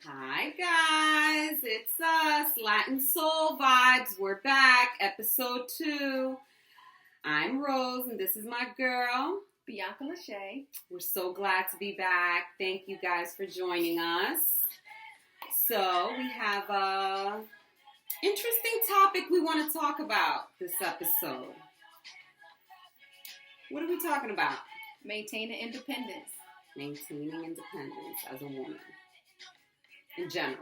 Hi guys, it's us, Latin Soul Vibes. We're back, episode 2. I'm Rose and this is my girl, Bianca Lachey. We're so glad to be back. Thank you guys for joining us. So we have a interesting topic we want to talk about this episode. What are we talking about? Maintaining independence. Maintaining independence as a woman. In general.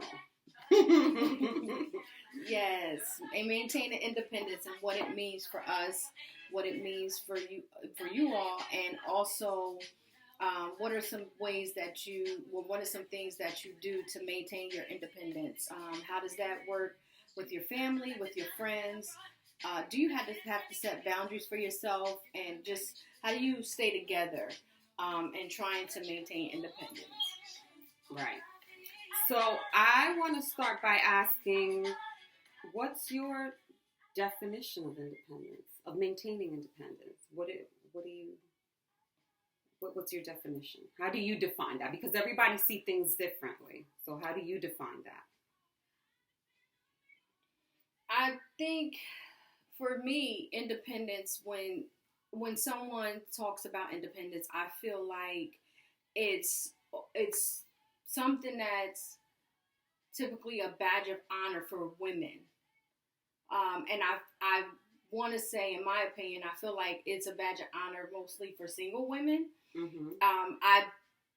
Yes, and maintaining independence and what it means for us, what it means for you all, and also what are some ways that what are some things that you do to maintain your independence? How does that work with your family, with your friends? Do you have to set boundaries for yourself, and just how do you stay together and trying to maintain independence? Right. So I want to start by asking, what's your definition of independence, of maintaining independence? What's your definition? How do you define that? Because everybody sees things differently. So how do you define that? I think for me, independence, when someone talks about independence, I feel like it's something that's typically a badge of honor for women. And I want to say, in my opinion, I feel like it's a badge of honor mostly for single women. Mm-hmm.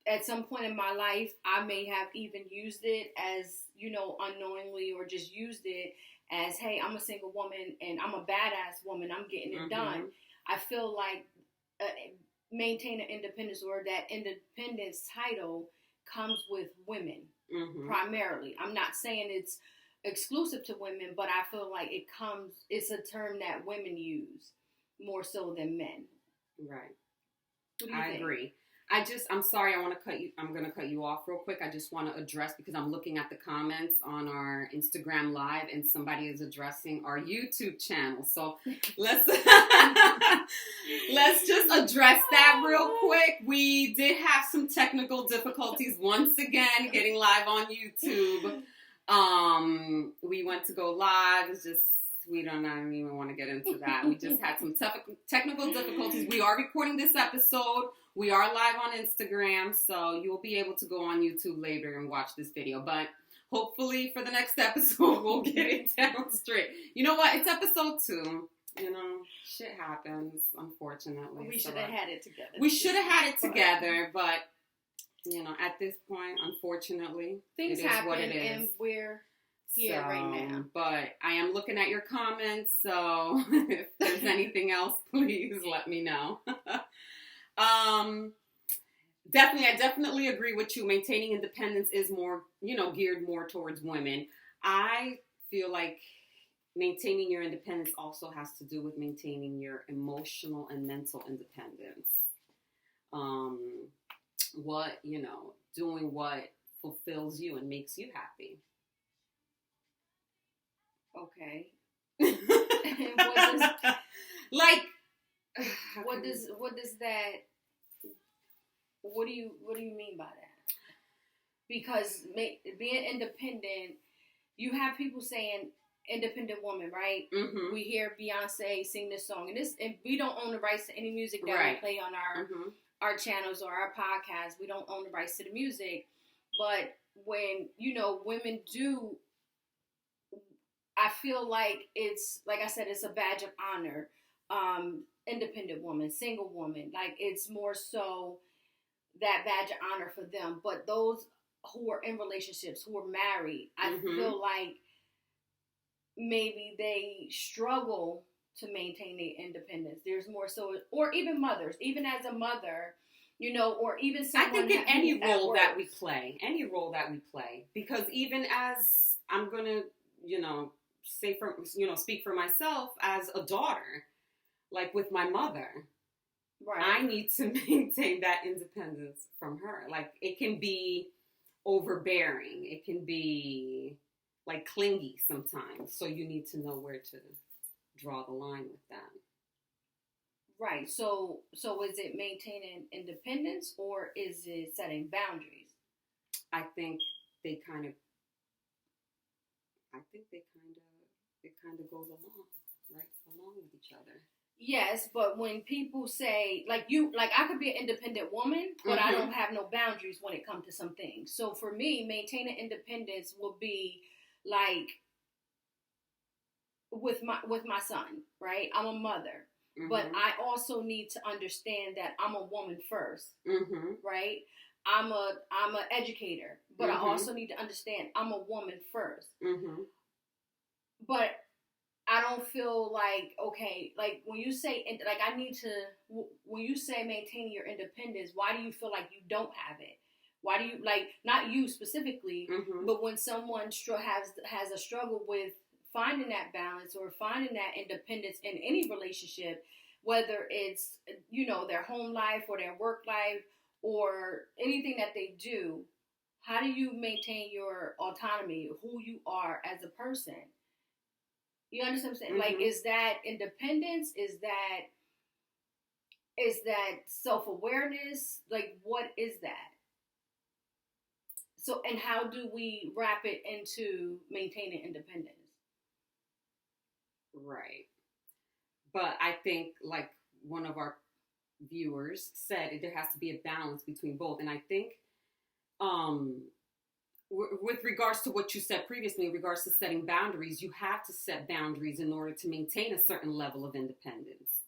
At some point in my life, I may have even used it as, unknowingly, or just used it as, hey, I'm a single woman and I'm a badass woman. I'm getting it done. I feel like maintaining independence, or that independence title, comes with women primarily. I'm not saying it's exclusive to women, but I feel like it's a term that women use more so than men. Right. What do you think? I agree. I'm sorry, I'm going to cut you off real quick. I just want to address, because I'm looking at the comments on our Instagram Live and somebody is addressing our YouTube channel. So let's just address that real quick. We did have some technical difficulties once again getting live on YouTube. We went to go live. It's just, I don't even want to get into that. We just had some technical difficulties. We are recording this episode. We are live on Instagram, so you'll be able to go on YouTube later and watch this video. But hopefully for the next episode, we'll get it down straight. You know what? It's episode 2. Shit happens, unfortunately. We should have had it together. We should have had it together, but, at this point, unfortunately, things it is happen, what it is. and we're here right now. But I am looking at your comments, so if there's anything else, please let me know. I definitely agree with you. Maintaining independence is more, geared more towards women. I feel like maintaining your independence also has to do with maintaining your emotional and mental independence. Doing what fulfills you and makes you happy. Okay. What do you mean by that? Because being independent, you have people saying independent woman, right? Mm-hmm. We hear Beyonce sing this song, and we don't own the rights to any music that we play on our channels or our podcasts. We don't own the rights to the music. But when, women do, I feel like it's, like I said, it's a badge of honor. Independent woman, single woman, like it's more so that badge of honor for them. But those who are in relationships, who are married, I feel like maybe they struggle to maintain their independence. There's more so, or even mothers, even as a mother, or even someone. I think in any role that we play, because even as I'm gonna, speak for myself as a daughter, like with my mother, right? I need to maintain that independence from her. Like, it can be overbearing. It can be like clingy sometimes. So you need to know where to draw the line with that. Right. So is it maintaining independence, or is it setting boundaries? I think they kind of, I think it kind of goes along, right along with each other. Yes, but when people say, like I could be an independent woman, but I don't have no boundaries when it comes to some things. So for me, maintaining independence will be like with my son, right? I'm a mother, but I also need to understand that I'm a woman first, right? I'm a educator, but I also need to understand I'm a woman first. But I don't feel like, okay, like when you say, like when you say maintaining your independence, why do you feel like you don't have it? Why do you, like, not you specifically, but when someone has a struggle with finding that balance or finding that independence in any relationship, whether it's, their home life or their work life or anything that they do, how do you maintain your autonomy, who you are as a person? You understand what I'm saying? Like, is that independence? Is that self-awareness? Like, what is that? So, and how do we wrap it into maintaining independence? Right. But I think, like one of our viewers said, there has to be a balance between both. And I think, with regards to what you said previously, in regards to setting boundaries, you have to set boundaries in order to maintain a certain level of independence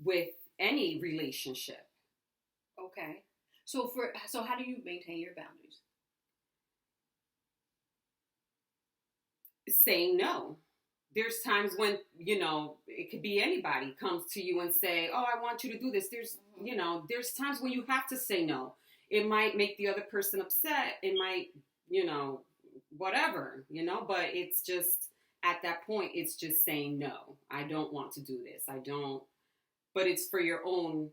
with any relationship. Okay. So how do you maintain your boundaries? Saying no. There's times when, it could be anybody comes to you and say, oh, I want you to do this. There's, there's times when you have to say no. It might make the other person upset. It might, whatever, but it's just, at that point, it's just saying, no, I don't want to do this. I don't, but it's for your own,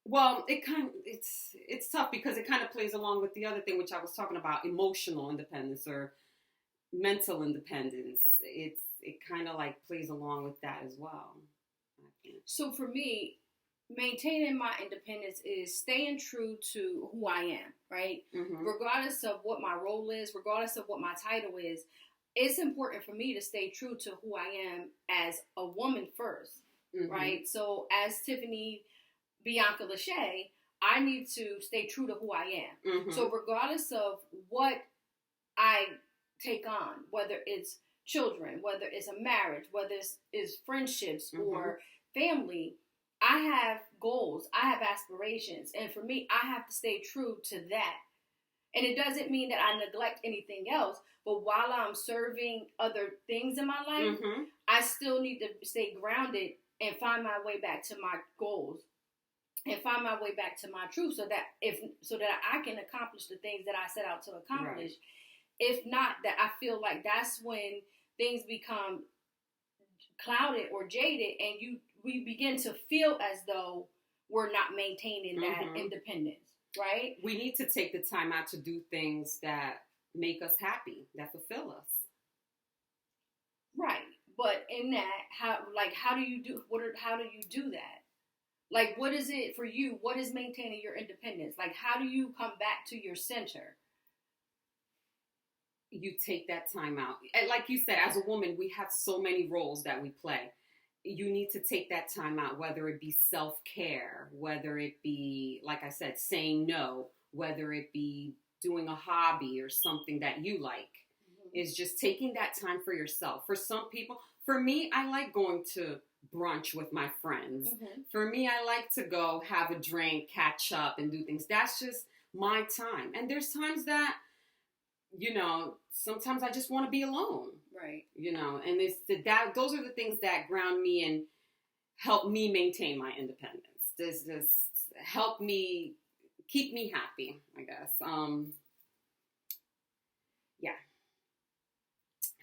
well, it's tough because it kind of plays along with the other thing, which I was talking about, emotional independence or mental independence. It kind of like plays along with that as well, I think. So for me, maintaining my independence is staying true to who I am, right? Regardless of what my role is, regardless of what my title is, it's important for me to stay true to who I am as a woman first, right? So as Tiffany Bianca Lachey, I need to stay true to who I am. So regardless of what I take on, whether it's children, whether it's a marriage, whether it's friendships or family, I have goals, I have aspirations, and for me, I have to stay true to that. And it doesn't mean that I neglect anything else, but while I'm serving other things in my life, I still need to stay grounded and find my way back to my goals and find my way back to my truth, so that I can accomplish the things that I set out to accomplish. Right. If not, that I feel like that's when things become clouded or jaded, and we begin to feel as though we're not maintaining that independence, right? We need to take the time out to do things that make us happy, that fulfill us. Right. But in that, how do you do that? Like, what is it for you? What is maintaining your independence? Like, how do you come back to your center? You take that time out. Like you said, as a woman, we have so many roles that we play. You need to take that time out, whether it be self-care, whether it be, like I said, saying no, whether it be doing a hobby or something that you like. Is just taking that time for yourself. For some people, for me, I like going to brunch with my friends. For me, I like to go have a drink, catch up, and do things. That's just my time. And there's times that, sometimes I just want to be alone. Right. And those are the things that ground me and help me maintain my independence. This help me, keep me happy, I guess. Yeah.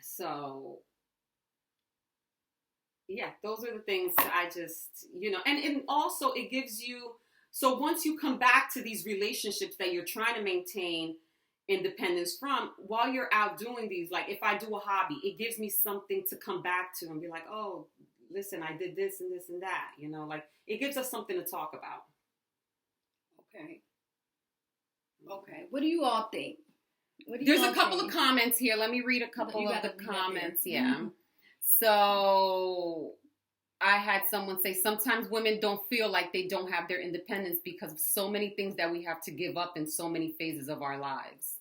So, yeah, those are the things I just, and also it gives you, so once you come back to these relationships that you're trying to maintain independence from, while you're out doing these, like if I do a hobby, it gives me something to come back to and be like, oh, listen, I did this and this and that, like it gives us something to talk about. Okay. What do you all think? There's a couple of comments here. Let me read a couple of the comments. Yeah. Mm-hmm. So I had someone say, sometimes women don't feel like they don't have their independence because of so many things that we have to give up in so many phases of our lives.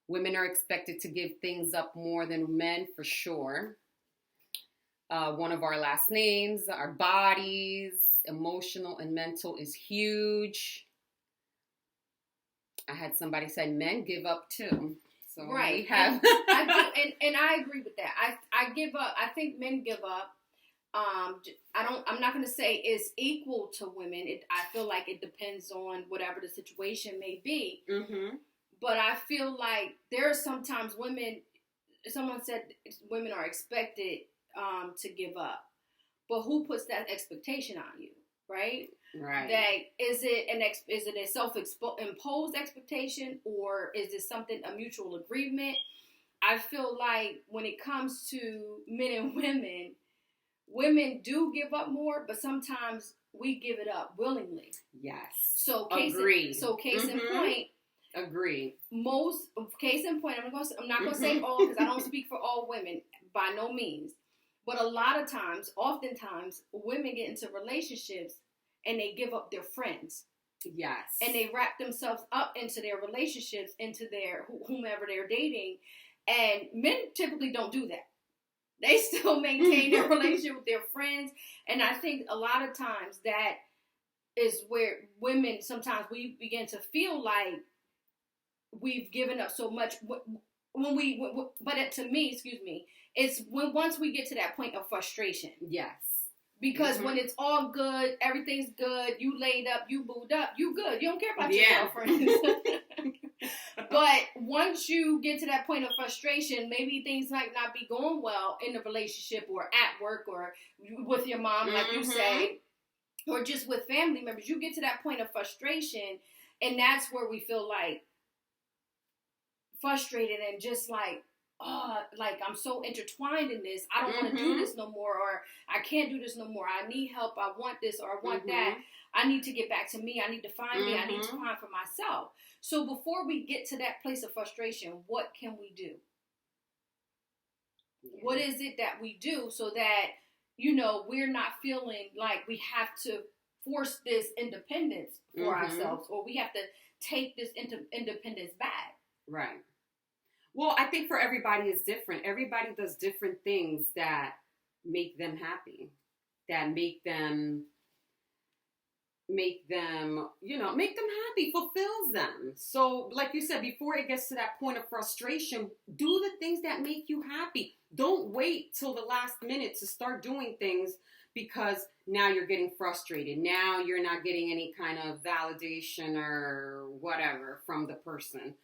Women are expected to give things up more than men, for sure. One of our last names, our bodies, emotional and mental is huge. I had somebody say men give up too. So right. We have I do, and I agree with that. I give up. I think men give up. I'm not going to say it's equal to women. I feel like it depends on whatever the situation may be. Mm-hmm. But I feel like there are sometimes someone said women are expected to give up. But who puts that expectation on you, right? Right. That is it a self-imposed expectation, or is it something, a mutual agreement? I feel like when it comes to men and women do give up more, but sometimes we give it up willingly. Yes. So case mm-hmm. in point. Agree. Case in point, I'm not going to say all, because I don't speak for all women, by no means. But oftentimes, women get into relationships and they give up their friends. Yes. And they wrap themselves up into their relationships, into their whomever they're dating. And men typically don't do that. They still maintain their relationship with their friends. And I think a lot of times that is where women, sometimes we begin to feel like we've given up so much. But to me, it's once we get to that point of frustration. Yes. Because when it's all good, everything's good, you laid up, you booed up, you good. You don't care about your girlfriends. But once you get to that point of frustration, maybe things might not be going well in the relationship or at work or with your mom, like you say, or just with family members. You get to that point of frustration, and that's where we feel like frustrated and just like, like I'm so intertwined in this. I don't want to do this no more, or I can't do this no more. I need help. I want this, or I want that. I need to get back to me. I need to find me. I need to find for myself. So before we get to that place of frustration, what can we do? Yeah. What is it that we do so that, we're not feeling like we have to force this independence for ourselves, or we have to take this independence back? Right. Well, I think for everybody it's different. Everybody does different things that make them happy, that make them happy, fulfills them. So, like you said, before it gets to that point of frustration, do the things that make you happy. Don't wait till the last minute to start doing things because now you're getting frustrated. Now you're not getting any kind of validation or whatever from the person.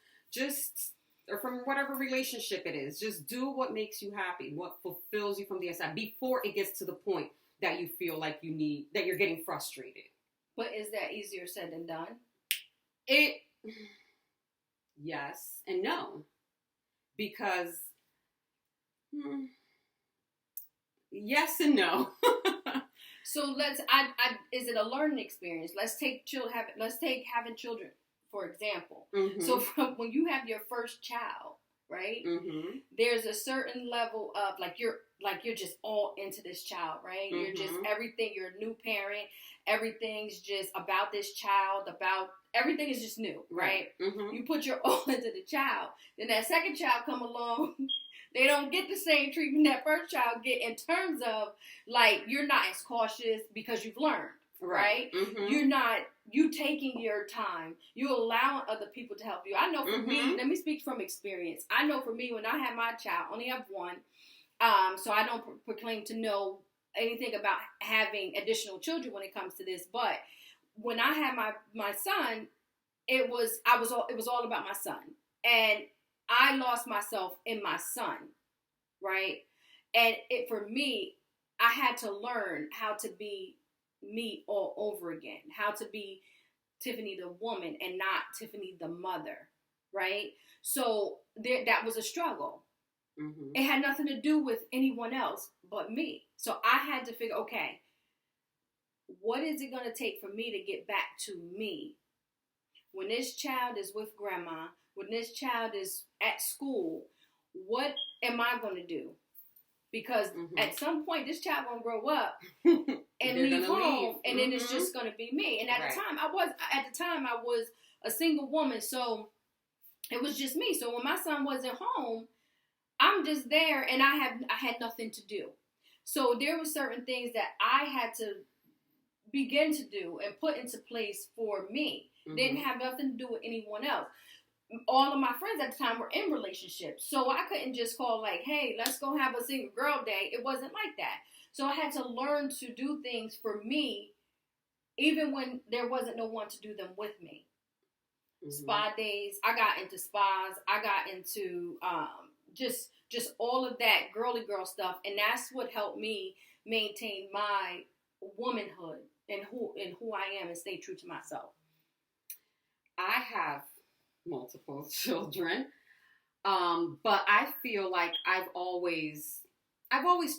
Or from whatever relationship it is. Just do what makes you happy, what fulfills you from the inside before it gets to the point that you feel like that you're getting frustrated. But is that easier said than done? Yes and no. Because, yes and no. So is it a learning experience? Let's take having children, for example. So from when you have your first child, right? There's a certain level of you're just all into this child, right? You're just everything. You're a new parent. Everything's just about this child. Everything is just new, right? You put your all into the child. Then that second child come along. They don't get the same treatment that first child get in terms of you're not as cautious because you've learned. Right? You taking your time. You allowing other people to help you. I know for me, let me speak from experience. I know for me, when I had my child, I only have one, so I don't proclaim to know anything about having additional children when it comes to this. But when I had my son, it was all about my son. And I lost myself in my son, right? And for me, I had to learn how to be me all over again, how to be Tiffany the woman and not Tiffany the mother, right? So that was a struggle. It had nothing to do with anyone else but me. So I had to figure, okay, what is it going to take for me to get back to me? When this child is with grandma, when this child is at school, what am I going to do? Because at some point, this child going to grow up and leave home, and then it's just going to be me. And at the time, I was a single woman, so it was just me. So when my son wasn't home, I'm just there, and I had nothing to do. So there were certain things that I had to begin to do and put into place for me. Didn't have nothing to do with anyone else. All of my friends at the time were in relationships, so I couldn't just call like, hey, let's go have a single girl day. It wasn't like that. So I had to learn to do things for me, even when there wasn't no one to do them with me. Spa days, I got into spas, I got into just all of that girly girl stuff, and that's what helped me maintain my womanhood and who I am and stay true to myself. I have multiple children, but I feel like I've always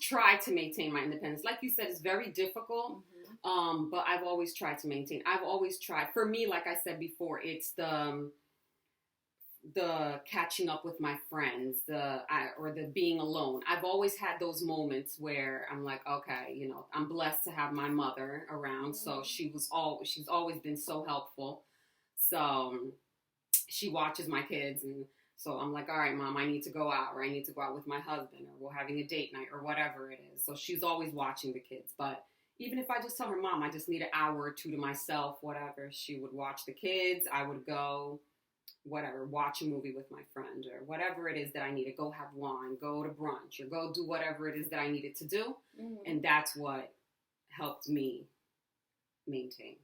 tried to maintain my independence. Like you said, it's very difficult, but I've always tried to maintain. I've always tried. For me, like I said before, it's the catching up with my friends, or the being alone. I've always had those moments where I'm like, okay, I'm blessed to have my mother around, so she's always been so helpful. So she watches my kids, and so I'm like, all right, Mom, I need to go out, or I need to go out with my husband, or we're having a date night, or whatever it is. So she's always watching the kids. But even if I just tell her, Mom, I just need an hour or two to myself, whatever, she would watch the kids. I would go, whatever, watch a movie with my friend, or whatever it is that I need to go have wine, go to brunch, or go do whatever it is that I needed to do. And that's what helped me maintain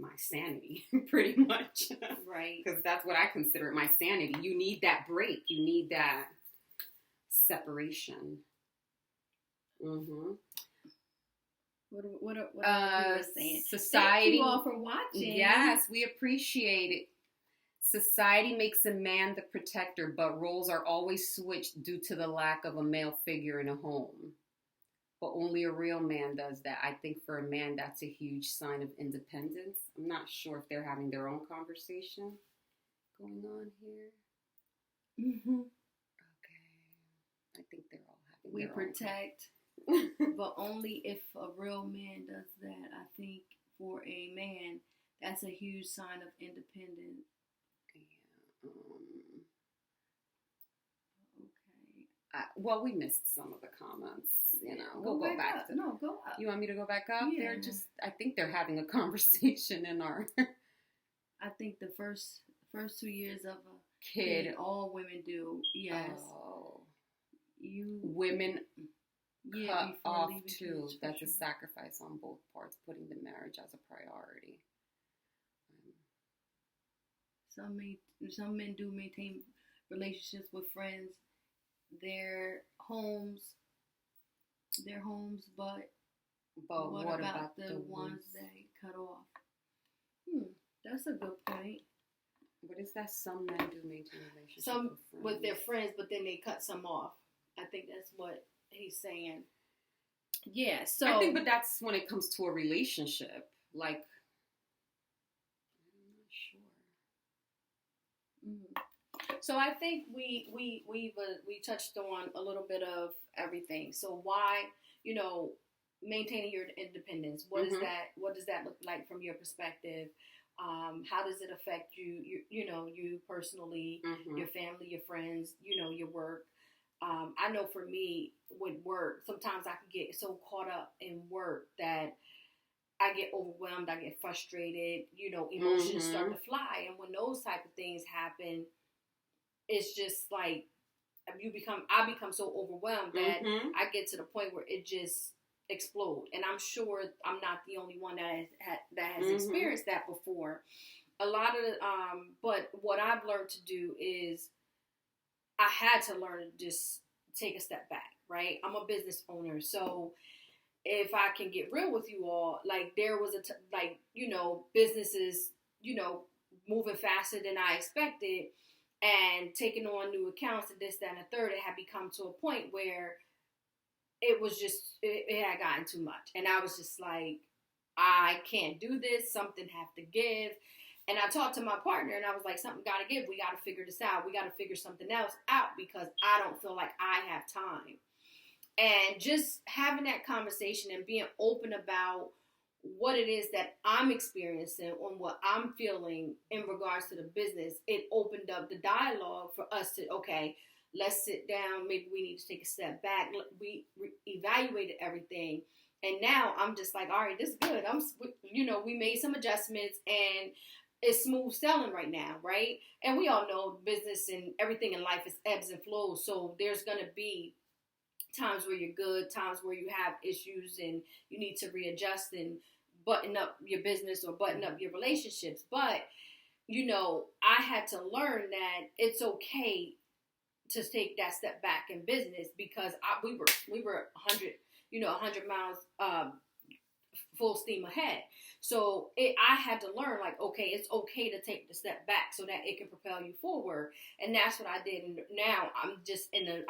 my sanity, pretty much. Right. Because that's what I consider my sanity. You need that break. You need that separation. What are you saying? Society. Thank you all for watching. Yes, we appreciate it. Society makes a man the protector, but roles are always switched due to the lack of a male figure in a home. But only a real man does that. I think for a man, that's a huge sign of independence. I'm not sure if they're having their own conversation going on here. Okay. I think they're all having their own. We protect, but only if a real man does that. I think for a man, that's a huge sign of independence. Yeah. Well, we missed some of the comments. We'll go back. Go up. You want me to go back up? Yeah. I think they're having a conversation in our. I think the first 2 years of a kid, all women do. Yes. Oh. Women. Cut off too. That's a sacrifice on both parts, putting the marriage as a priority. Some men do maintain relationships with friends. Their homes, but what about the ones that cut off? That's a good point. What is that? Some men do maintain relationships some with their friends, but then they cut some off. I think that's what he's saying. Yeah, so I think, but that's when it comes to a relationship. Like, I'm not sure. So I think we touched on a little bit of everything. So why, maintaining your independence? What is that? What does that look like from your perspective? How does it affect you? You personally, your family, your friends, your work. I know for me with work, sometimes I can get so caught up in work that I get overwhelmed. I get frustrated. Emotions start to fly, and when those type of things happen, it's just like I become so overwhelmed that I get to the point where it just explodes. And I'm sure I'm not the only one that has experienced that before. A lot of but what I've learned to do is I had to learn to just take a step back, right? I'm a business owner, so if I can get real with you all, like there was businesses, moving faster than I expected and taking on new accounts and this, that, and the third. It had become to a point where it was just, it had gotten too much. And I was just like, I can't do this. Something have to give. And I talked to my partner, and I was like, something got to give. We got to figure this out. We got to figure something else out because I don't feel like I have time. And just having that conversation and being open about what it is that I'm experiencing and what I'm feeling in regards to the business, it opened up the dialogue for us to, okay, let's sit down. Maybe we need to take a step back. We evaluated everything. And now I'm just like, all right, this is good. We made some adjustments and it's smooth selling right now, right? And we all know business and everything in life is ebbs and flows. So there's going to be times where you're good, times where you have issues and you need to readjust and button up your business or button up your relationships. But, I had to learn that it's okay to take that step back in business because we were 100 miles full steam ahead. So I had to learn, like, okay, it's okay to take the step back so that it can propel you forward. And that's what I did. And now I'm just in a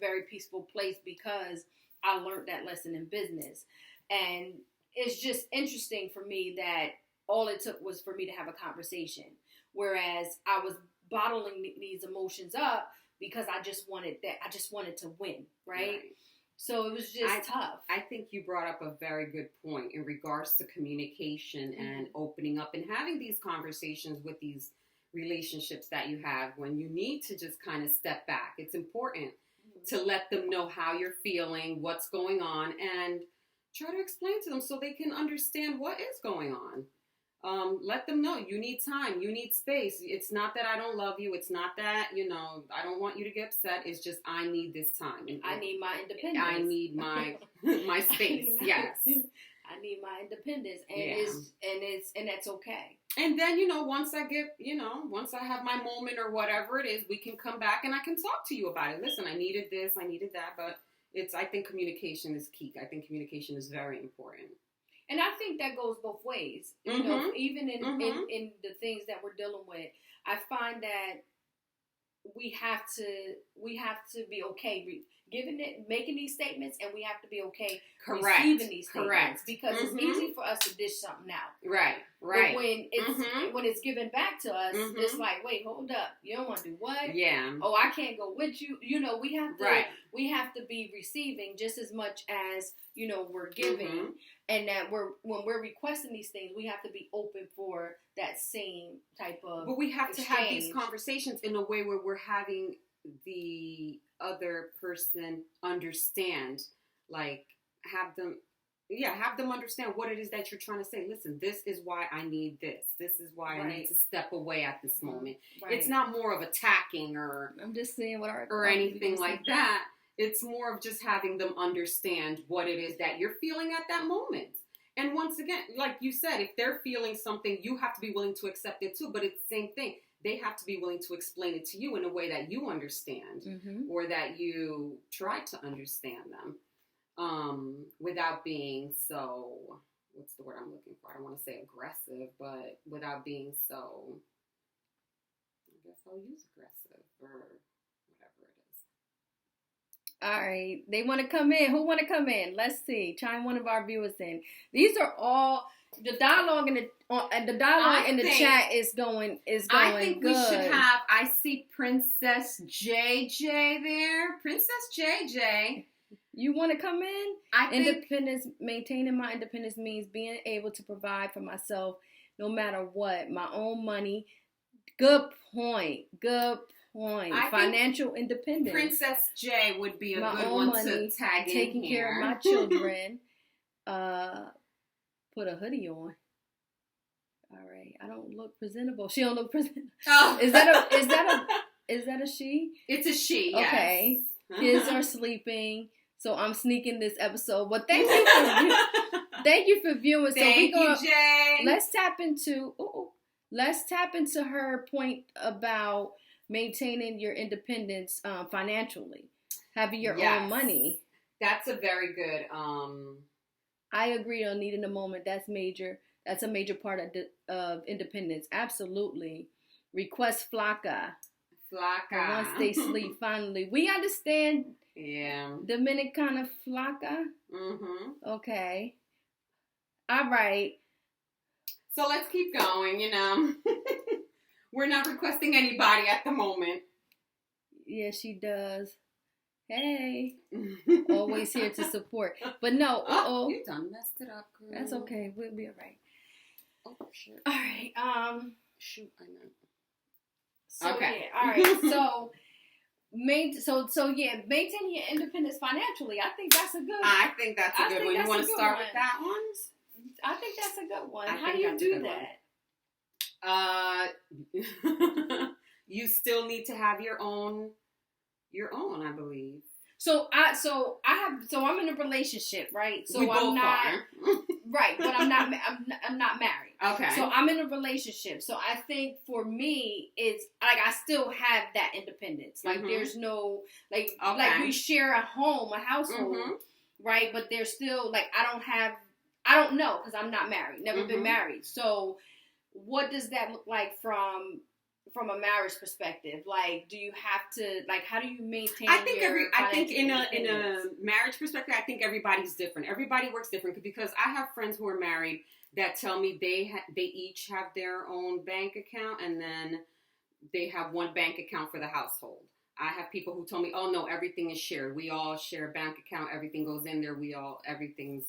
very peaceful place because I learned that lesson in business. And it's just interesting for me that all it took was for me to have a conversation. Whereas I was bottling these emotions up because I just wanted to win, right? So it was just tough. I think you brought up a very good point in regards to communication and opening up and having these conversations with these relationships that you have when you need to just kind of step back. It's important to let them know how you're feeling, what's going on, and try to explain to them so they can understand what is going on. Let them know you need time, you need space. It's not that I don't love you. It's not that, I don't want you to get upset. It's just I need this time. And I need my independence. I need my my space. Yes. I need my independence. And that's okay. And then, once I have my moment or whatever it is, we can come back and I can talk to you about it. Listen, I needed this, I needed that, but I think communication is key. I think communication is very important. And I think that goes both ways. Even in the things that we're dealing with, I find that we have to be okay making these statements, and we have to be okay receiving these statements because it's easy for us to dish something out. Right. But when it's given back to us, it's like, wait, hold up, you don't want to do what? Yeah. Oh, I can't go with you. We have to be receiving just as much as we're giving, and that when we're requesting these things, we have to be open for that same type of. But we have exchange. To have these conversations in a way where we're having the other person understand, like have them understand what it is that you're trying to say. Listen, this is why I need this. This is why I need to step away at this moment. Right. It's not more of attacking or I'm just saying or anything like that. It's more of just having them understand what it is that you're feeling at that moment. And once again, like you said, if they're feeling something, you have to be willing to accept it too. But it's the same thing. They have to be willing to explain it to you in a way that you understand or that you try to understand them without being so, what's the word I'm looking for? I don't want to say aggressive, but without being so, I guess I'll use aggressive or whatever it is. All right. They want to come in. Who want to come in? Let's see. Chime one of our viewers in. These are all... The dialogue in the chat is going I think good. We should have. I see Princess JJ there. Princess JJ. You want to come in? Maintaining my independence means being able to provide for myself no matter what. My own money. Good point. Financial independence. Princess J would be a good one money, to tag in taking here. Care of my children. Put a hoodie on. All right. I don't look presentable. She don't look presentable. Oh. Is that a she? It's a she, yes. Okay. Kids are sleeping. So I'm sneaking this episode. But thank you for viewing. Thank you, Jay. Let's tap into her point about maintaining your independence financially. Having your own money. That's a very good I agree on needing a moment. That's major. That's a major part of independence. Absolutely. Request Flocka. Once they sleep, finally. We understand. Yeah. Dominicana Flocka. Okay. All right. So let's keep going, We're not requesting anybody at the moment. Yeah, she does. Hey. Always here to support. But no. Oh, you done messed it up, girl. That's okay. We'll be all right. Oh, shit. All right. Shoot, I know. So, okay. Yeah, all right. So maintain your independence financially. I think that's a good one. I think that's a good one. You want to start with that one? I think that's a good one. How do you do that? You still need to have your own, I believe. So I'm in a relationship, right? So we both I'm not are. right, but I'm not married. Okay. So I'm in a relationship. So I think for me, it's like I still have that independence. Like there's no like we share a household, right? But there's still like I don't know because I'm not married, never been married. So what does that look like from a marriage perspective? Like, do you have to, like, how do you maintain I think in a marriage perspective, I think everybody's different. Everybody works different because I have friends who are married that tell me they each have their own bank account and then they have one bank account for the household. I have people who tell me, oh no, everything is shared. We all share a bank account. Everything goes in there. Everything's.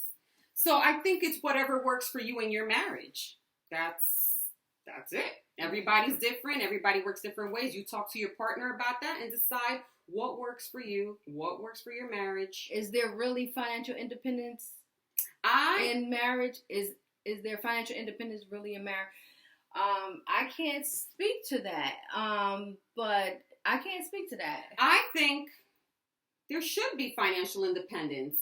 So I think it's whatever works for you in your marriage. That's it. Everybody's different. Everybody works different ways. You talk to your partner about that and decide what works for you, what works for your marriage. Is there really financial independence in marriage? Is there financial independence really in marriage? I can't speak to that. But I can't speak to that. I think there should be financial independence.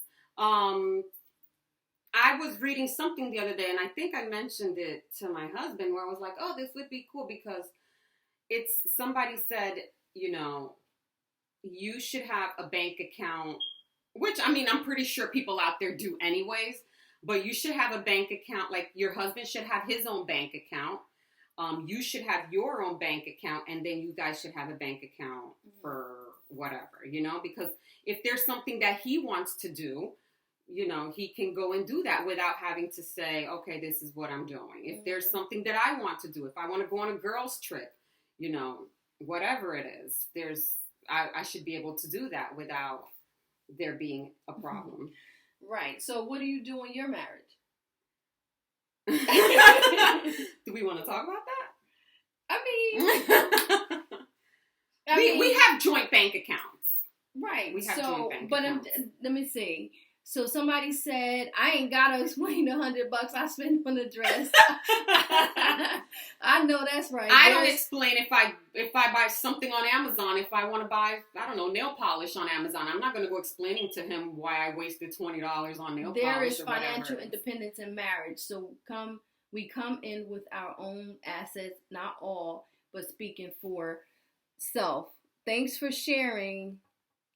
I was reading something the other day, and I think I mentioned it to my husband, where I was like, oh, this would be cool because somebody said, you should have a bank account, which, I mean, I'm pretty sure people out there do anyways, but you should have a bank account, like your husband should have his own bank account. You should have your own bank account, and then you guys should have a bank account for whatever, because if there's something that he wants to do, he can go and do that without having to say, okay, this is what I'm doing. If there's something that I want to do, if I want to go on a girls' trip, whatever it is, I should be able to do that without there being a problem. Right. So what do you do in your marriage? Do we want to talk about that? I mean, we have joint bank accounts. Right. We have joint bank accounts. But let me see. So somebody said, I ain't got to explain the $100 I spent on the dress. I know that's right. I don't explain if I buy something on Amazon, if I want to buy, I don't know, nail polish on Amazon. I'm not going to go explaining to him why I wasted $20 on nail polish. There is financial independence in marriage. So we come in with our own assets, not all, but speaking for self. Thanks for sharing,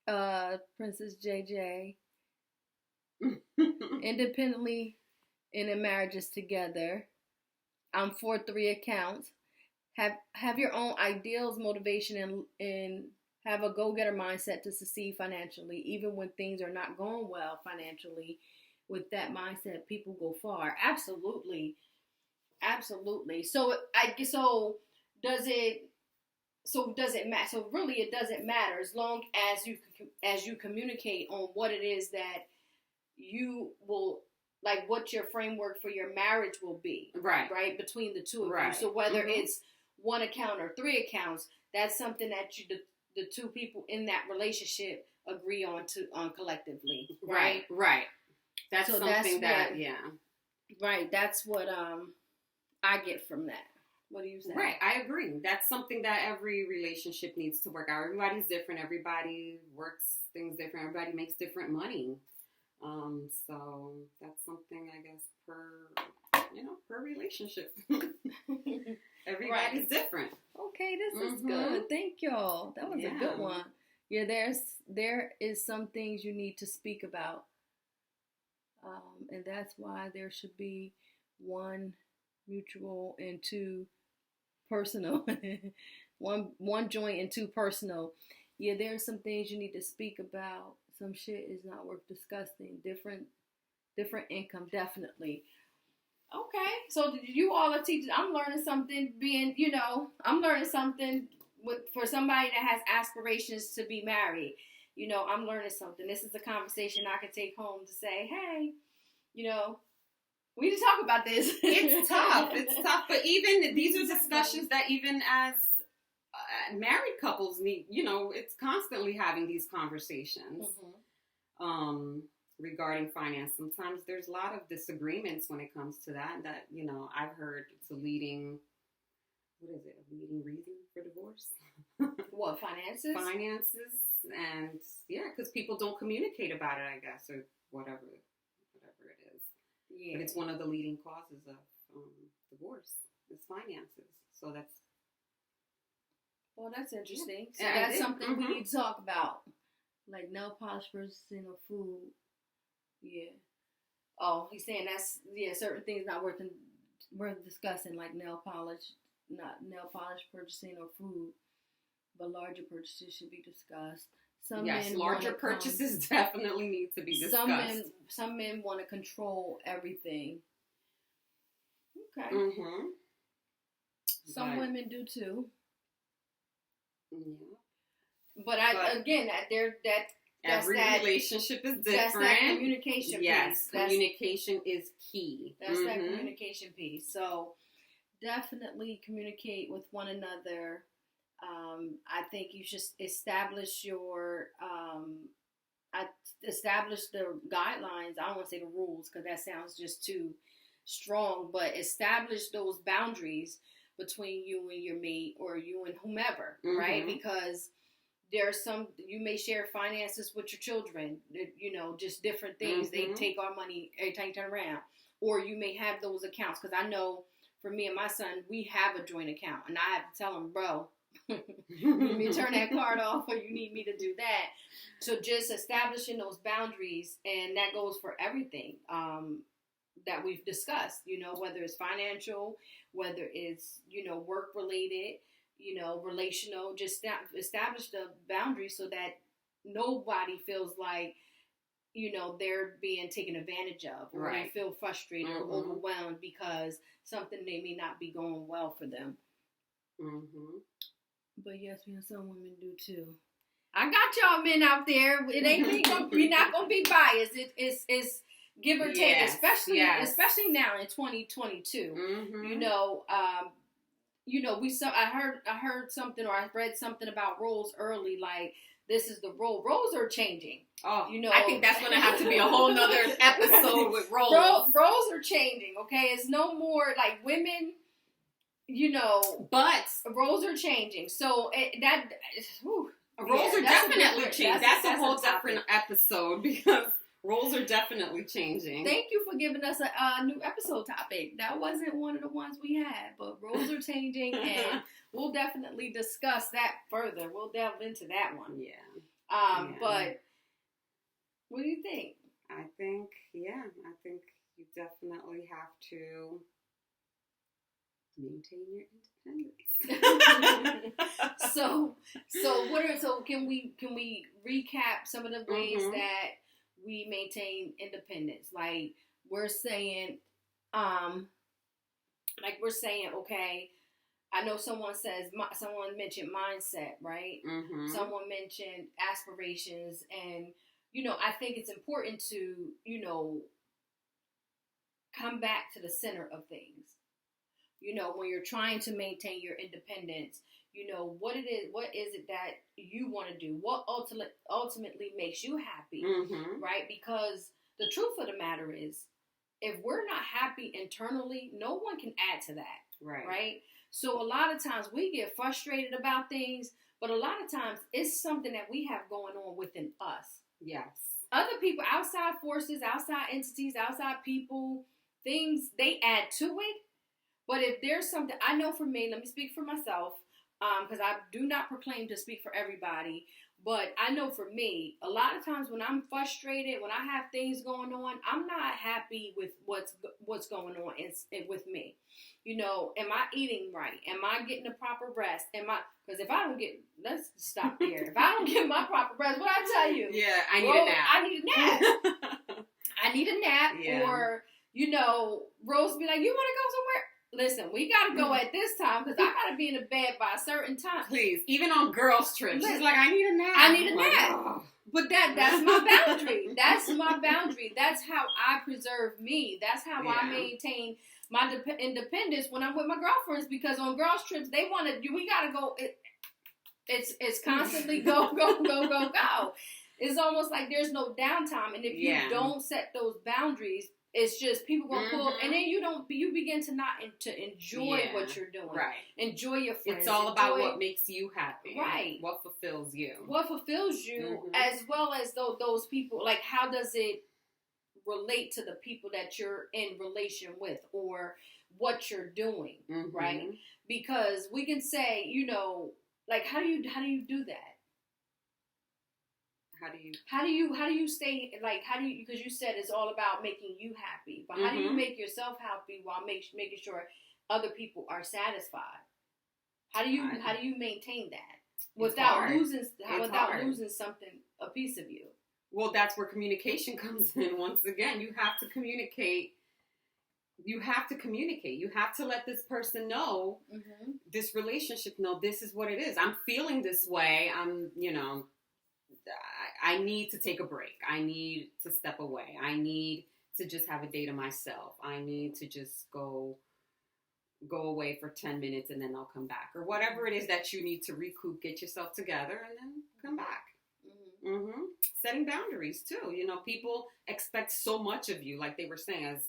Princess JJ. Independently in a marriages together. I'm for 3 accounts. Have your own ideals, motivation, and have a go-getter mindset to succeed financially, even when things are not going well financially. With that mindset, people go far. Absolutely. So does it matter? So really, it doesn't matter as long as you communicate on what it is that you will, like, what your framework for your marriage will be. Right? Between the two of you. So whether it's 1 account or 3 accounts, that's something that the two people in that relationship agree on collectively. Right. That's Right. That's what I get from that. What do you say? Right. I agree. That's something that every relationship needs to work out. Everybody's different. Everybody works things different. Everybody makes different money. So that's something, I guess, per relationship. Everybody's different. Okay, this is good. Thank y'all. That was a good one. Yeah, there is some things you need to speak about. And that's why there should be 1 mutual and 2 personal. one joint and 2 personal. Yeah, there are some things you need to speak about. Some shit is not worth discussing. Different income, definitely. Okay, so you all are teachers. I'm learning something. I'm learning something for somebody that has aspirations to be married. I'm learning something. This is a conversation I can take home to say, hey, we need to talk about this. It's tough. But even these are discussions that even as married couples need. It's constantly having these conversations. Regarding finance. Sometimes there's a lot of disagreements when it comes to that I've heard it's a leading reason for divorce. What, finances? Finances, and because people don't communicate about it, I guess, or whatever it is. Yeah. But it's one of the leading causes of divorce is finances. So that's interesting. So that's something we need to talk about. Like nail polish purchasing or food. Yeah. Oh, he's saying certain things not worth discussing, like nail polish purchasing or food, but larger purchases should be discussed. Larger purchases definitely need to be discussed. Some men want to control everything. Okay. Some women do too. Yeah. But every relationship is different. That's that communication piece. Yes, communication is key. That's that communication piece. So definitely communicate with one another. I think you should establish the guidelines. I don't want to say the rules because that sounds just too strong, but establish those boundaries between you and your mate or you and whomever, right? Because you may share finances with your children, just different things. They take our money every time you turn around. Or you may have those accounts. Because I know for me and my son, we have a joint account. And I have to tell him, bro, you need me to turn that card off or you need me to do that. So just establishing those boundaries, and that goes for everything that we've discussed, whether it's financial, whether it's, work-related, relational, just establish the boundaries so that nobody feels like, they're being taken advantage of, or they feel frustrated or overwhelmed because something may not be going well for them. But yes, some women do too. I got y'all men out there. It ain't we're not gonna be biased. It's give or take, especially now in 2022. I heard something, or I read something about roles early, like this is the role. Roles are changing. Oh, I think that's going to have to be a whole nother episode with roles. Roles are changing, okay? It's no more like women, but roles are changing. So roles are definitely changing. That's a whole different episode because roles are definitely changing. Thank you for giving us a new episode topic. That wasn't one of the ones we had, but roles are changing, and we'll definitely discuss that further. We'll delve into that one. Yeah. But what do you think? I think you definitely have to maintain your independence. So can we recap some of the ways that we maintain independence? Like we're saying, okay, I know someone mentioned mindset, right? Someone mentioned aspirations, and I think it's important to come back to the center of things. When you're trying to maintain your independence, what is it that you want to do? What ultimately makes you happy, right? Because the truth of the matter is, if we're not happy internally, no one can add to that, right? So a lot of times we get frustrated about things, but a lot of times it's something that we have going on within us. Yes. Other people, outside forces, outside entities, outside people, things, they add to it. But if there's something, I know for me, let me speak for myself, because I do not proclaim to speak for everybody, but I know for me, a lot of times when I'm frustrated, when I have things going on, I'm not happy with what's going on with me. Am I eating right? Am I getting the proper rest? Because if I don't get, let's stop there. If I don't get my proper rest, what I tell you? Yeah, I need a nap. I need a nap. I need a nap, or Rose be like, you want to go somewhere? Listen, we got to go at this time because I got to be in the bed by a certain time. Please, even on girls' trips, she's like, I need a nap. I need a nap. Oh. But that's my boundary. That's my boundary. That's how I preserve me. That's how I maintain my independence when I'm with my girlfriends, because on girls' trips, they want to, we got to go. It's constantly go. It's almost like there's no downtime. And if you don't set those boundaries, it's just people gonna pull, and then you begin to not to enjoy what you're doing. Right. Enjoy your friends. It's all about what makes you happy. Right. What fulfills you. What fulfills you, as well as those people. Like, how does it relate to the people that you're in relation with, or what you're doing, right? Because we can say, like, how do you do that? How do you stay, like, because you said it's all about making you happy, but how do you make yourself happy while making sure other people are satisfied? How do you maintain that without losing something, a piece of you? Well, that's where communication comes in. Once again, you have to communicate. You have to let this person know, this relationship know, this is what it is. I'm feeling this way. I need to take a break. I need to step away. I need to just have a day to myself. I need to just go away for 10 minutes and then I'll come back. Or whatever it is that you need to recoup, get yourself together, and then come back. Setting boundaries too. People expect so much of you, like they were saying,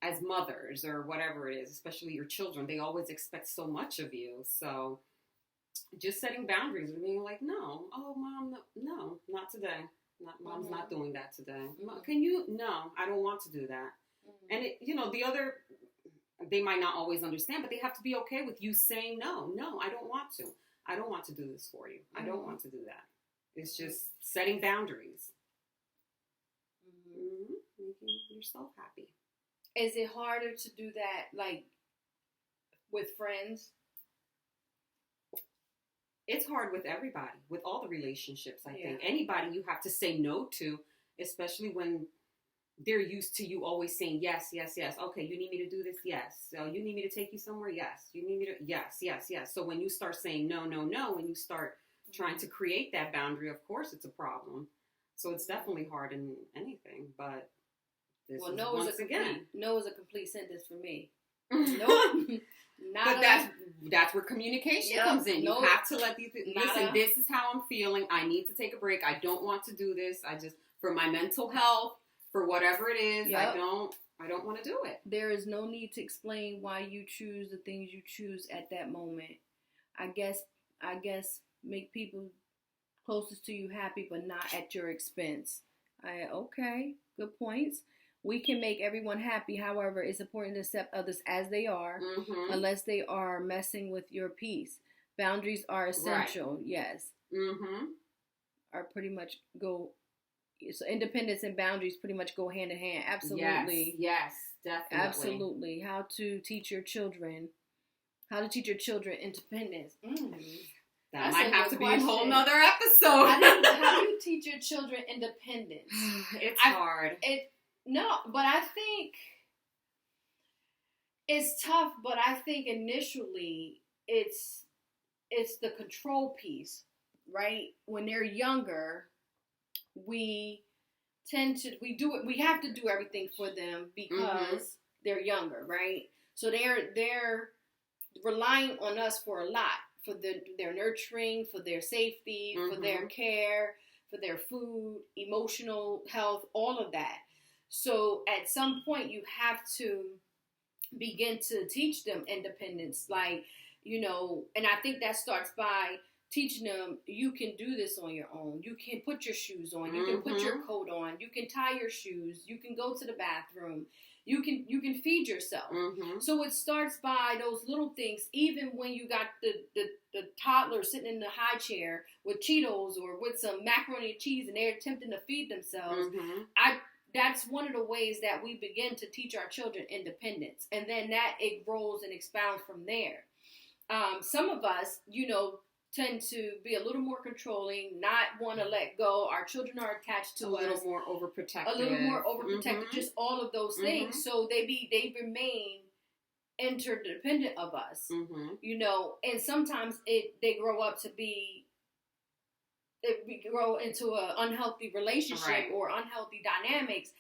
as mothers or whatever it is, especially your children. They always expect so much of you. So just setting boundaries and being like, no, oh, Mom, no, not today. Mom's not doing that today. Can you? No, I don't want to do that. And they might not always understand, but they have to be okay with you saying, no, I don't want to. I don't want to do this for you. I don't want to do that. It's just setting boundaries. Making yourself happy. Is it harder to do that, like, with friends? It's hard with everybody, with all the relationships, I think. Anybody you have to say no to, especially when they're used to you always saying yes, yes, yes. Okay, you need me to do this? Yes. So you need me to take you somewhere? Yes. You need me to? Yes, yes, yes. So when you start saying no, no, no, when you start trying to create that boundary, of course it's a problem. So it's definitely hard in anything, but no is a complete sentence for me. Nope. But that's where communication comes in. You have to let these listen. This is how I'm feeling. I need to take a break. I don't want to do this. I just, for my mental health, for whatever it is, I don't want to do it. There is no need to explain why you choose the things you choose at that moment. I guess make people closest to you happy, but not at your expense. Okay, good points. We can make everyone happy. However, it's important to accept others as they are, unless they are messing with your peace. Boundaries are essential. Right. Yes. Are pretty much go. So independence and boundaries pretty much go hand in hand. Absolutely. Yes, definitely. Absolutely. How to teach your children independence. That might have to be a whole nother episode. How do you teach your children independence? It's hard. No, but I think it's tough, but I think initially it's the control piece, right? When they're younger, we have to do everything for them because they're younger, right? So they're relying on us for a lot, for their nurturing, for their safety, for their care, for their food, emotional health, all of that. So at some point you have to begin to teach them independence, like, and I think that starts by teaching them you can do this on your own. You can put your shoes on. You can put your coat on. You can tie your shoes. You can go to the bathroom. You can feed yourself. So it starts by those little things. Even when you got the toddler sitting in the high chair with Cheetos or with some macaroni and cheese, and they're attempting to feed themselves. That's one of the ways that we begin to teach our children independence. And then it grows and expounds from there. Some of us, tend to be a little more controlling, not want to let go. Our children are attached to us. A little more overprotective, just all of those things. So they remain interdependent of us, you know, and sometimes they grow up to be, we grow into an unhealthy relationship or unhealthy dynamics,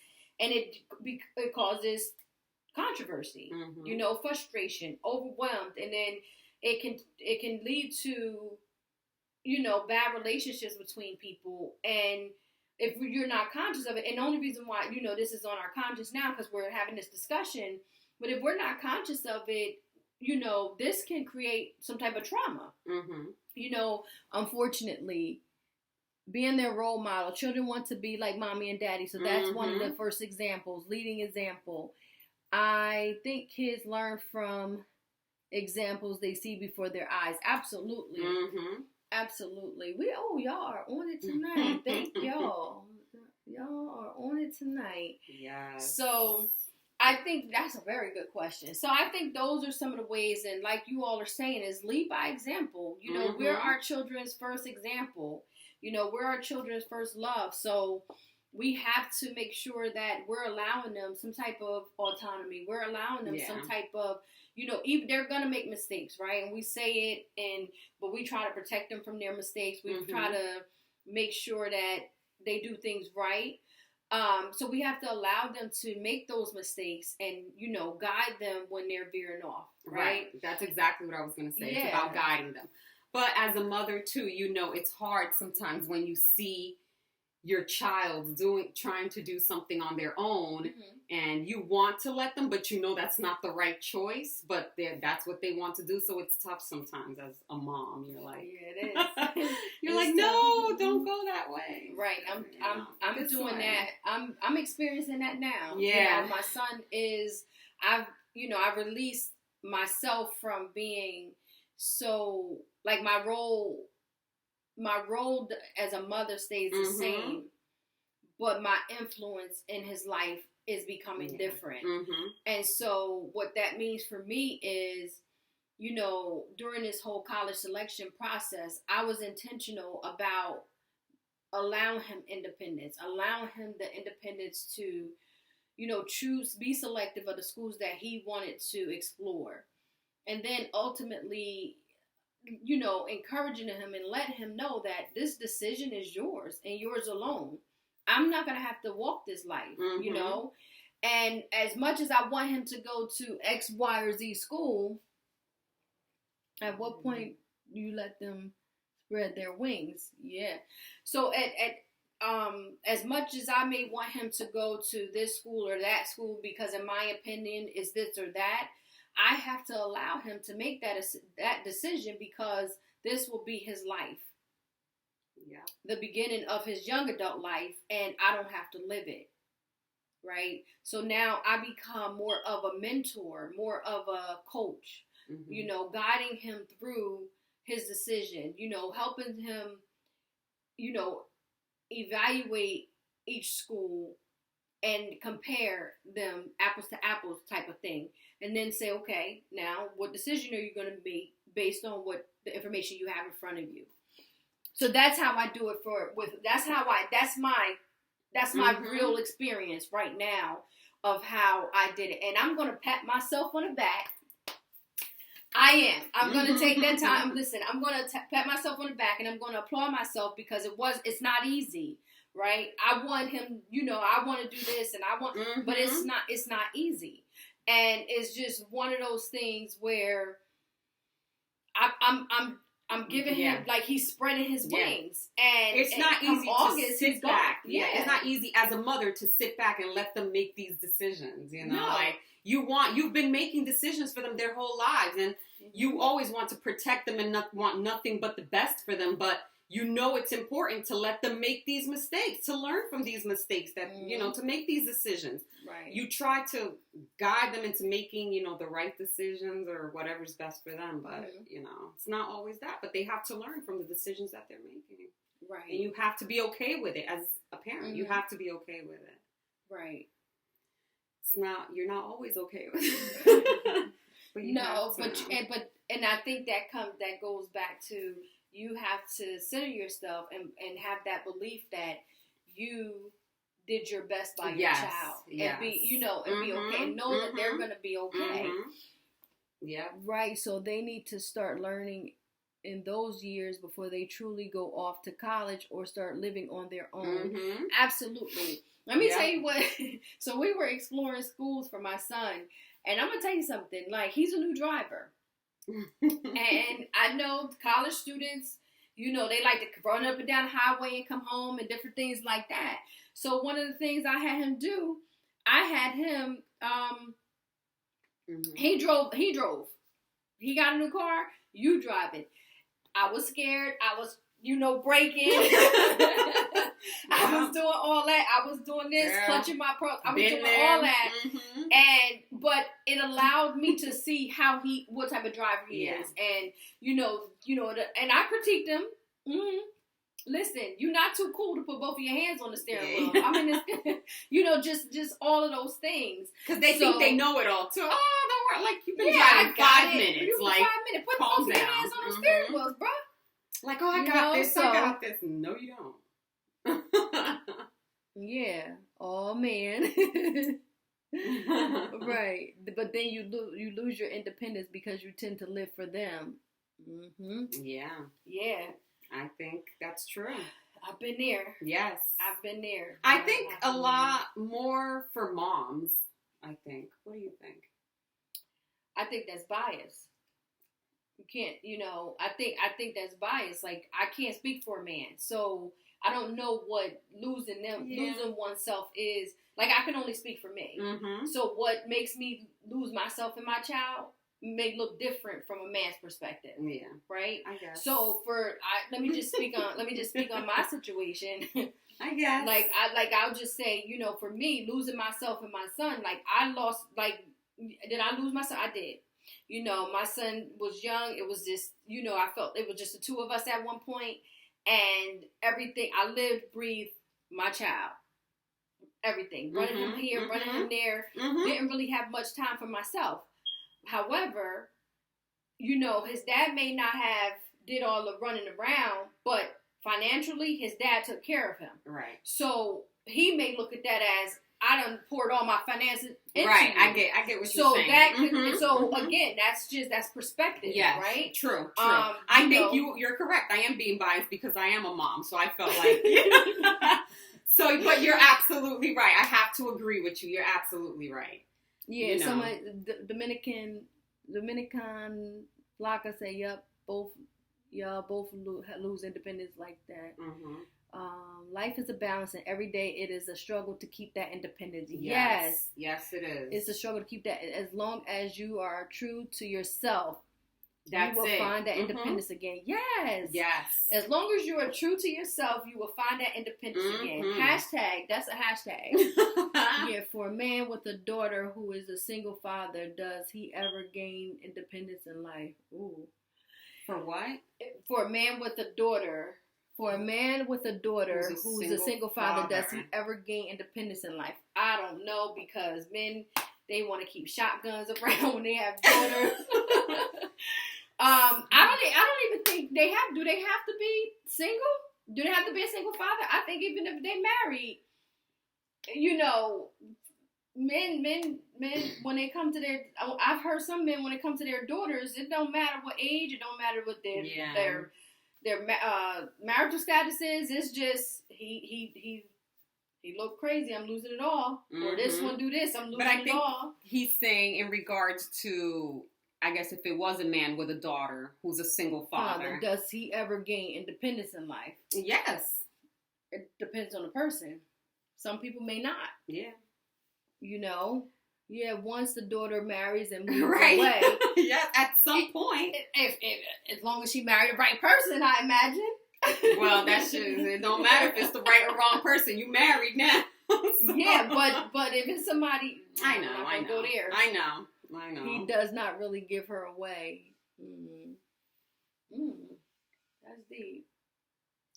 and it causes controversy, you know, frustration, overwhelmed, and then it can lead to, you know, bad relationships between people. And if you're not conscious of it, and the only reason why, you know, this is on our conscious now because we're having this discussion, but if we're not conscious of it, you know, this can create some type of trauma. You know, unfortunately, being their role model, children want to be like mommy and daddy, so that's one of the first examples, leading example. I think kids learn from examples they see before their eyes. Absolutely. Absolutely. Y'all are on it tonight. Thank y'all. Y'all are on it tonight. Yes. So I think that's a very good question. So I think those are some of the ways, and like you all are saying, is lead by example. You know, we're our children's first example. You know, we're our children's first love. So we have to make sure that we're allowing them some type of autonomy. We're allowing them some type of, you know, even they're going to make mistakes, right? And we say it, but we try to protect them from their mistakes. We try to make sure that they do things right. So we have to allow them to make those mistakes and, you know, guide them when they're veering off, right? That's exactly what I was going to say. It's about guiding them. But as a mother, too, you know, it's hard sometimes when you see your child trying to do something on their own, and you want to let them, but you know that's not the right choice, but that's what they want to do. So it's tough sometimes as a mom. You're like, it is. You're like, no, don't go that way. Right. I'm doing that. I'm experiencing that now. Yeah. You know, my son is. I've released myself from being so like my role as a mother stays the same, but my influence in his life is becoming different. And so what that means for me is, you know, during this whole college selection process, I was intentional about allowing him independence, allowing him the independence to, you know, be selective of the schools that he wanted to explore. And then ultimately, you know, encouraging him and letting him know that this decision is yours and yours alone. I'm not going to have to walk this life, you know. And as much as I want him to go to X, Y, or Z school, at what point do you let them spread their wings? Yeah. So as much as I may want him to go to this school or that school because in my opinion is this or that, I have to allow him to make that decision because this will be his life. Yeah. The beginning of his young adult life, and I don't have to live it. Right? So now I become more of a mentor, more of a coach, you know, guiding him through his decision, you know, helping him, you know, evaluate each school and compare them apples to apples type of thing. And then say, okay, now what decision are you going to make based on what the information you have in front of you? So that's how I do it that's my real experience right now of how I did it. And I'm going to pat myself on the back. I'm going to take that time. Listen, I'm going to pat myself on the back and I'm going to applaud myself because it's not easy, right? I want him, you know, I want to do this and I want, but it's not easy. And it's just one of those things where I'm giving him like he's spreading his wings, and it's not easy to sit back. Yeah, it's not easy as a mother to sit back and let them make these decisions. You know, like you've been making decisions for them their whole lives, and you always want to protect them and want nothing but the best for them, but. You know it's important to let them make these mistakes, to learn from these mistakes, that, you know, to make these decisions. Right. You try to guide them into making, you know, the right decisions or whatever's best for them. But, you know, it's not always that. But they have to learn from the decisions that they're making. Right. And you have to be okay with it as a parent. You have to be okay with it. Right. You're not always okay with it. But And I think that goes back to, you have to center yourself and have that belief that you did your best by your child, and be, and be okay, and know that they're gonna be okay. Yeah. Right. So they need to start learning in those years before they truly go off to college or start living on their own. Absolutely. Let me tell you what. So we were exploring schools for my son, and I'm gonna tell you something. Like, he's a new driver, and I know college students, they like to run up and down the highway and come home and different things like that. So one of the things I had him do, I had him. He drove. He got a new car. You drive it. I was scared. I was, braking. I was doing all that. I was doing this, clutching my purse. I was doing all that. But it allowed me to see what type of driver he is. And, and I critiqued him. Listen, you're not too cool to put both of your hands on the steering wheel. I mean, it's, just all of those things. Because they think they know it all, too. Oh, don't worry. Like, you've been driving 5 minutes. Like, 5 minutes. Put both of your hands on the steering wheels, bro. Like, oh, I got this. I got this. No, you don't. Yeah. Oh, man. Right. But then you lose your independence because you tend to live for them. Yeah. Yeah. I think that's true. I've been there. Yes. I've been there. I think a lot more for moms, I think. What do you think? I think that's bias. You can't, I think that's bias. Like, I can't speak for a man. So I don't know what losing oneself is. Like, I can only speak for me. So what makes me lose myself and my child may look different from a man's perspective. Yeah. Right? I guess. So let me just speak on my situation. I guess. I'll just say, for me, losing myself and my son, like, I lost, like, did I lose myself? I did. My son was young. It was just, I felt it was just the two of us at one point, and everything, I lived, breathed my child. Everything. Running him here, running him there. Didn't really have much time for myself. However, his dad may not have did all the running around, but financially, his dad took care of him. Right. So he may look at that as, I done poured all my finances into right. you. I get what you're saying. So again, that's perspective. Yeah. Right. True. I think you're correct. I am being biased because I am a mom, so I felt like. So, but you're absolutely right. I have to agree with you. You're absolutely right. Yeah, some Dominican Flocka say, "Yep, both lose independence like that." Life is a balance, and every day it is a struggle to keep that independence. Yes, it is. It's a struggle to keep that. As long as you are true to yourself, you will find that independence again. Yes. As long as you are true to yourself, you will find that independence again. Hashtag. That's a hashtag. Yeah. For a man with a daughter who is a single father, does he ever gain independence in life? Ooh. For what? For a man with a daughter. For a man with a daughter who's a single father, does he ever gain independence in life? I don't know, because men, they want to keep shotguns around when they have daughters. I don't even think they have. Do they have to be single? Do they have to be a single father? I think even if they married, men when they come to their, I've heard some men when it comes to their daughters, it don't matter what age, it don't matter what their marital status is. It's just he looked crazy, I'm losing it all. Or this one do this, I'm losing it all. He's saying in regards to, I guess, if it was a man with a daughter who's a single father, does he ever gain independence in life? Yes. It depends on the person. Some people may not. Yeah. Yeah, once the daughter marries and moves away. Yeah, at some point. If as long as she married the right person, I imagine. Well, it don't matter if it's the right or wrong person. You married now. So. Yeah, but if it's somebody, I know. Go there. I know. He does not really give her away. That's deep.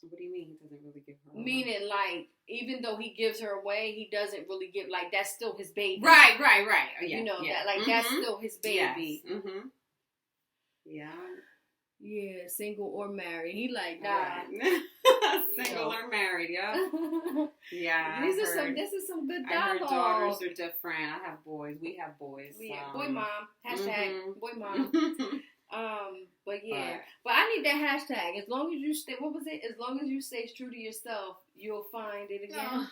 What do you mean he doesn't really give her away? Meaning, like, even though he gives her away, he doesn't really give, like, that's still his baby. Right. Yeah. That's still his baby. Yes. Yeah. Yeah, single or married. He like, nah. Single or married, yeah. Yeah. This is some good dialogue. I heard daughters are different. I have boys. We have boys. Yeah, boy mom. Hashtag boy mom. But yeah. But I need that hashtag. As long as you stay, what was it? As long as you stay true to yourself, you'll find it again.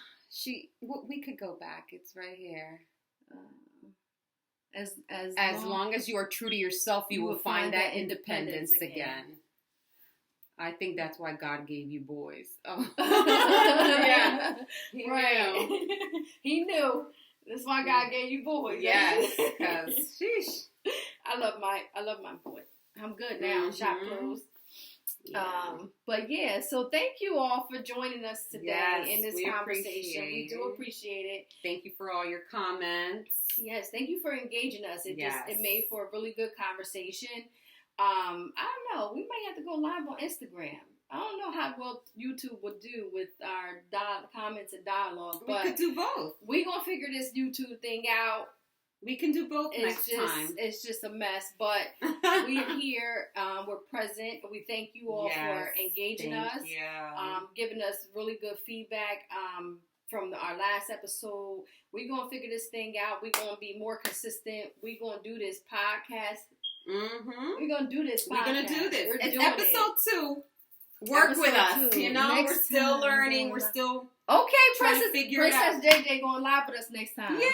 We could go back. It's right here. As long as you are true to yourself, you will find that independence again. I think that's why God gave you boys. Oh. Yeah. He knew. That's why God gave you boys. Yes. Because sheesh. I love my boy. I'm good now. Shop closed. Yeah. But yeah, so thank you all for joining us today in this conversation. We do appreciate it. Thank you for all your comments. Yes, thank you for engaging us. It made for a really good conversation. I don't know. We might have to go live on Instagram. I don't know how well YouTube will do with our comments and dialogue, but we could do both. We're gonna figure this YouTube thing out. We can do both next time. It's just a mess, but we're here. We're present. We thank you all for engaging us. Giving us really good feedback from our last episode. We're going to figure this thing out. We're going to be more consistent. We're going to do this podcast. We're going to do this podcast. We're going to do this. It's episode 2. Work with us. 2. You know, we're still learning. We're still trying to figure it out. Princess JJ going live with us next time. Yay!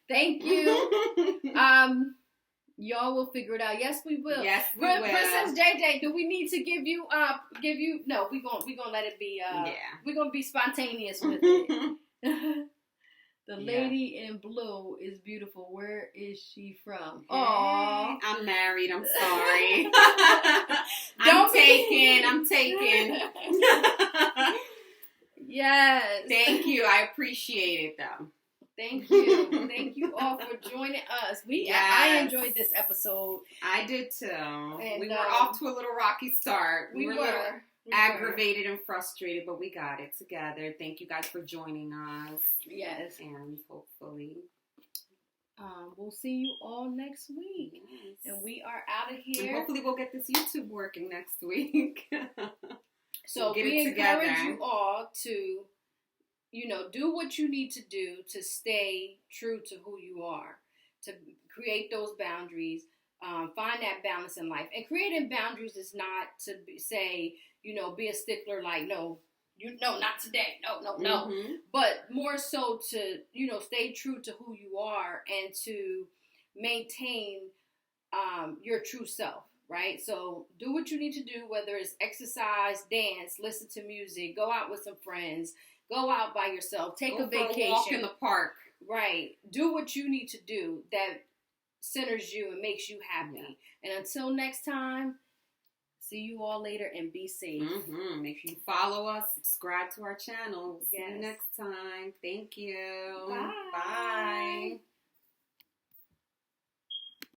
Thank you. Y'all will figure it out. Yes, we will. Yes, we will. Princess JJ, do we need to give you no, we're gonna let it be we're gonna be spontaneous with it. The lady in blue is beautiful. Where is she from? Aww. I'm married. I'm sorry. I'm taken. Yes. Thank you. I appreciate it though. Thank you. Thank you all for joining us. I enjoyed this episode. I did too. And we were off to a little rocky start. We were aggravated and frustrated, but we got it together. Thank you guys for joining us. Yes. And hopefully we'll see you all next week. Yes. And we are out of here. And hopefully we'll get this YouTube working next week. So we encourage you all to do what you need to do to stay true to who you are, to create those boundaries, find that balance in life. And creating boundaries is not to say, be a stickler like, no, not today. No. But more so to, stay true to who you are and to maintain your true self, right? So do what you need to do, whether it's exercise, dance, listen to music, go out with some friends, go out by yourself. Take a vacation. Walk in the park. Right. Do what you need to do that centers you and makes you happy. Yeah. And until next time, see you all later and be safe. Make sure you follow us, subscribe to our channel. See you next time. Thank you. Bye. Bye.